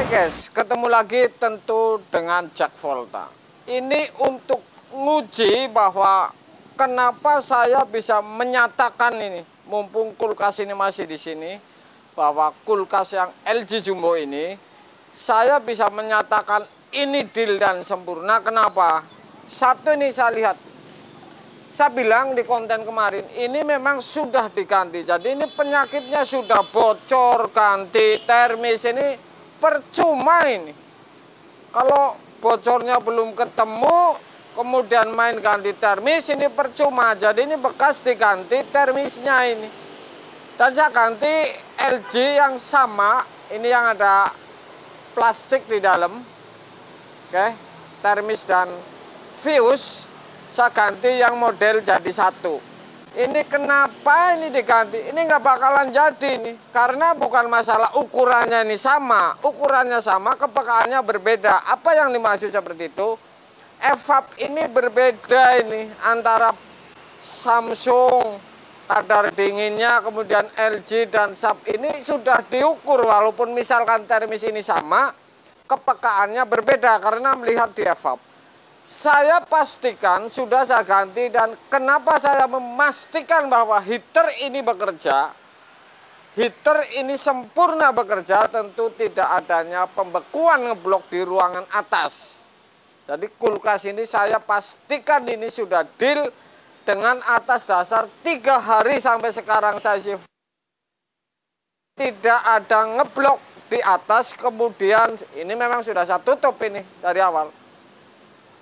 guys, ketemu lagi tentu dengan Jack Volta. Ini untuk nguji bahwa kenapa saya bisa menyatakan ini, mumpung kulkas ini masih di sini, bahwa kulkas yang LG Jumbo ini, saya bisa menyatakan ini deal dan sempurna. Kenapa? Satu ini saya lihat, saya bilang di konten kemarin, ini memang sudah diganti. Jadi ini penyakitnya sudah bocor, ganti termis, ini percuma ini. Kalau bocornya belum ketemu, kemudian main ganti termis, ini percuma. Jadi ini bekas diganti termisnya ini. Dan saya ganti LG yang sama, ini yang ada plastik di dalam. Oke, termis dan fuse, saya ganti yang model jadi satu. Ini kenapa ini diganti? Ini nggak bakalan jadi nih, karena bukan masalah ukurannya ini sama. Ukurannya sama, kepekaannya berbeda. Apa yang dimaksud seperti itu? Evap ini berbeda ini antara Samsung, kadar dinginnya, kemudian LG dan SAP ini sudah diukur. Walaupun misalkan termis ini sama, kepekaannya berbeda karena melihat di evap. Saya pastikan sudah saya ganti, dan kenapa saya memastikan bahwa heater ini bekerja, heater ini sempurna bekerja, tentu tidak adanya pembekuan ngeblok di ruangan atas. Jadi kulkas ini saya pastikan ini sudah deal dengan atas dasar 3 hari sampai sekarang saya tidak ada ngeblok di atas. Kemudian ini memang sudah saya tutup ini dari awal.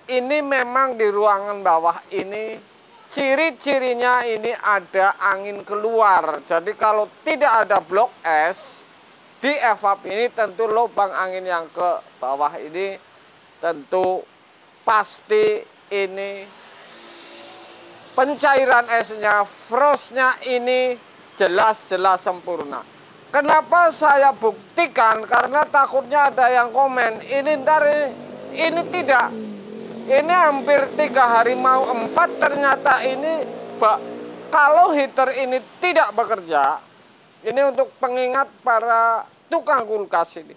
Ini memang di ruangan bawah ini ciri-cirinya ini ada angin keluar. Jadi kalau tidak ada blok es di evap ini, tentu lubang angin yang ke bawah ini tentu pasti ini pencairan esnya, frostnya ini jelas-jelas sempurna. Kenapa saya buktikan? Karena takutnya ada yang komen ini tidak. Ini hampir 3 hari mau 4, ternyata ini kalau heater ini tidak bekerja, ini untuk pengingat para tukang kulkas ini,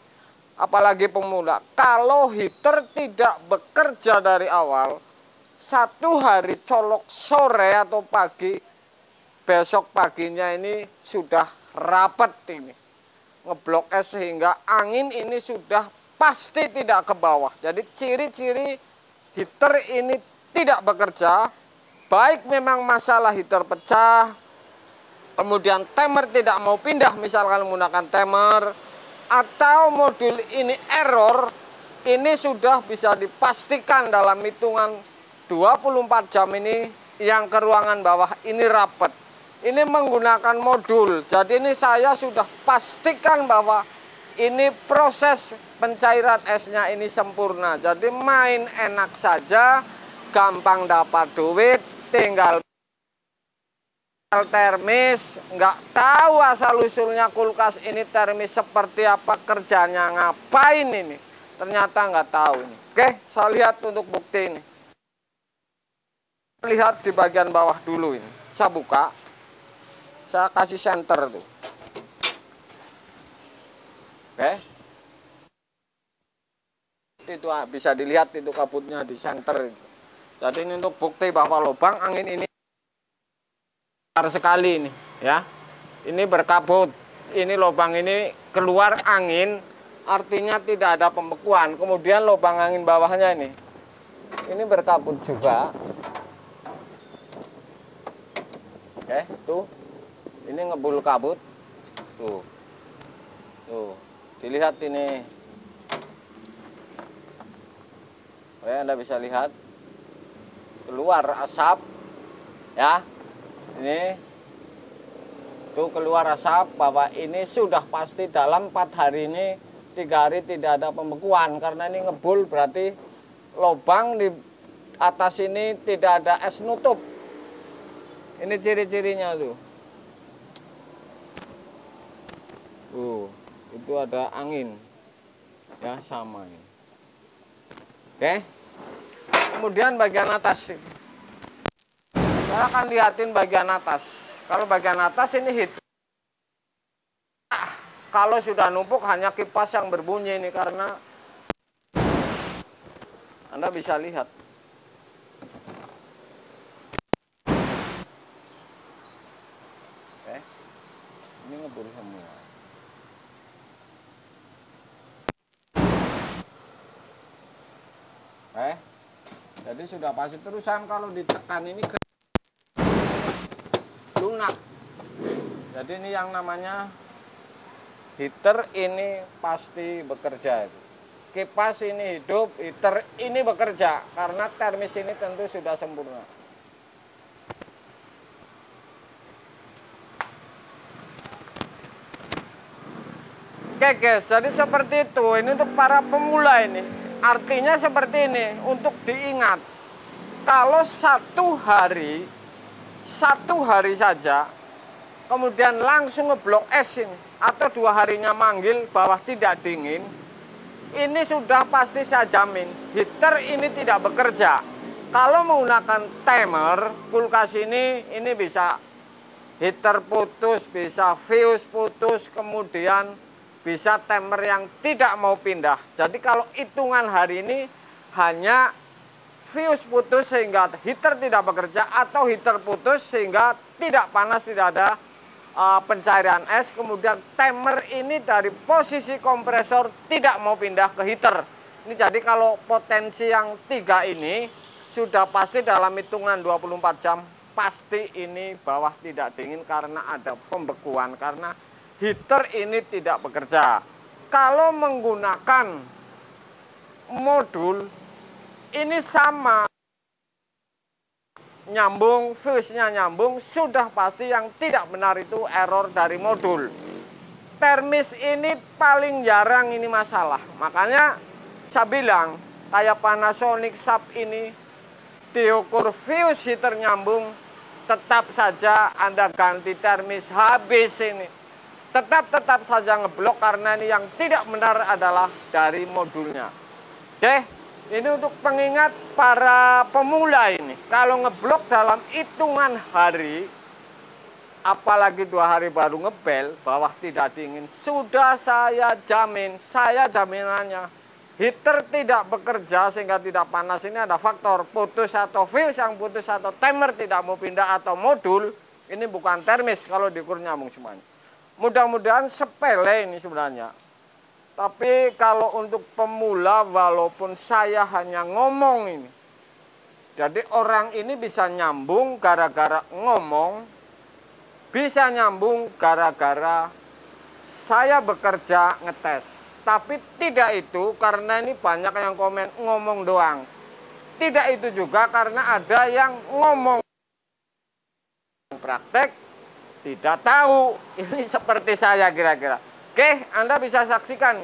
apalagi pemula. Kalau heater tidak bekerja dari awal, 1 hari colok sore atau pagi, besok paginya ini sudah rapet ini, ngeblok es, sehingga angin ini sudah pasti tidak ke bawah. Jadi ciri-ciri heater ini tidak bekerja, baik memang masalah heater pecah, kemudian timer tidak mau pindah misalkan menggunakan timer, atau modul ini error, ini sudah bisa dipastikan dalam hitungan 24 jam ini yang ke ruangan bawah ini rapet. Ini menggunakan modul, jadi ini saya sudah pastikan bahwa ini proses pencairan esnya ini sempurna. Jadi main enak saja, gampang dapat duit, tinggal termis. Nggak tahu asal-usulnya kulkas ini termis seperti apa, kerjanya ngapain ini. Ternyata nggak tahu ini. Oke, saya lihat untuk bukti ini. Lihat di bagian bawah dulu ini. Saya buka, saya kasih senter tuh. Oke, itu bisa dilihat itu kabutnya di senter. Jadi ini untuk bukti bahwa lubang angin ini besar sekali ini, ya. Ini berkabut, ini lubang ini keluar angin, artinya tidak ada pembekuan. Kemudian lubang angin bawahnya ini berkabut juga. Oke, tuh, ini ngebul kabut, tuh. Dilihat ini, Anda bisa lihat keluar asap, ya. Ini tuh keluar asap, bahwa ini sudah pasti dalam 4 hari ini, 3 hari tidak ada pembekuan, karena ini ngebul, berarti lubang di atas ini tidak ada es nutup. Ini ciri-cirinya tuh. Itu ada angin, ya, sama ini. Oke, kemudian bagian atas, saya akan lihatin bagian atas. Kalau bagian atas ini heater Kalau sudah numpuk hanya kipas yang berbunyi ini, karena Anda bisa lihat. Oke. Ini ngebul semua. Jadi sudah pasti terusan kalau ditekan ini lunak. Jadi ini yang namanya heater ini pasti bekerja. Kipas ini hidup, heater ini bekerja karena termis ini tentu sudah sempurna. Oke guys, jadi seperti itu. Ini untuk para pemula ini. Artinya seperti ini, untuk diingat. Kalau satu hari saja, kemudian langsung ngeblok es ini, atau 2 harinya manggil bawah tidak dingin, ini sudah pasti saya jamin, heater ini tidak bekerja. Kalau menggunakan timer, kulkas ini bisa heater putus, bisa fuse putus, kemudian bisa timer yang tidak mau pindah. Jadi kalau hitungan hari ini hanya fuse putus sehingga heater tidak bekerja, atau heater putus sehingga tidak panas, tidak ada pencairan es, kemudian timer ini dari posisi kompresor tidak mau pindah ke heater. Ini jadi kalau potensi yang 3 ini sudah pasti dalam hitungan 24 jam pasti ini bawah tidak dingin karena ada pembekuan, karena heater ini tidak bekerja. Kalau menggunakan modul ini sama, nyambung, fuse-nya nyambung, sudah pasti yang tidak benar itu error dari modul. Termis ini paling jarang ini masalah. Makanya saya bilang kayak Panasonic Sub ini diukur fuse heater nyambung, tetap saja Anda ganti termis habis ini. Tetap saja ngeblok karena ini yang tidak benar adalah dari modulnya. Oke. Ini untuk pengingat para pemula ini. Kalau ngeblok dalam hitungan hari, apalagi 2 hari baru ngebel, bawah tidak dingin, sudah saya jamin, saya jaminannya, heater tidak bekerja sehingga tidak panas. Ini ada faktor putus atau fuse yang putus, atau timer tidak mau pindah, atau modul. Ini bukan termis kalau diukur nyambung semuanya. Mudah-mudahan sepele ini sebenarnya. Tapi kalau untuk pemula, walaupun saya hanya ngomong ini, jadi orang ini bisa nyambung gara-gara ngomong, bisa nyambung gara-gara saya bekerja ngetes. Tapi tidak itu karena ini banyak yang komen ngomong doang. Tidak itu juga karena ada yang ngomong praktek tidak tahu. Ini seperti saya kira-kira. Oke, Anda bisa saksikan.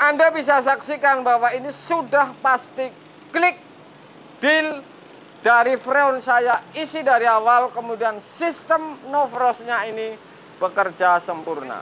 Anda bisa saksikan bahwa ini sudah pasti klik deal dari freon saya isi dari awal, kemudian sistem no frost-nya ini bekerja sempurna.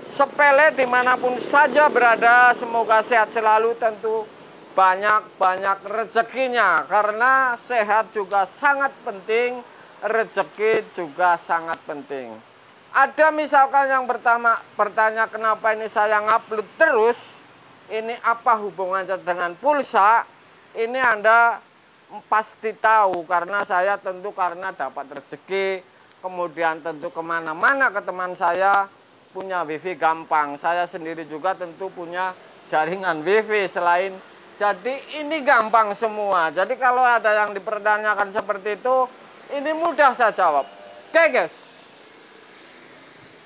Sepele dimanapun saja berada, semoga sehat selalu, tentu banyak-banyak rezekinya, karena sehat juga sangat penting, rezeki juga sangat penting. Ada misalkan yang pertama bertanya kenapa ini saya ngupload terus, ini apa hubungannya dengan pulsa? Ini Anda pasti tahu karena saya tentu karena dapat rezeki, kemudian tentu kemana-mana ke teman saya punya wifi gampang. Saya sendiri juga tentu punya jaringan wifi selain, jadi ini gampang semua. Jadi kalau ada yang dipertanyakan seperti itu, ini mudah saya jawab. Oke guys.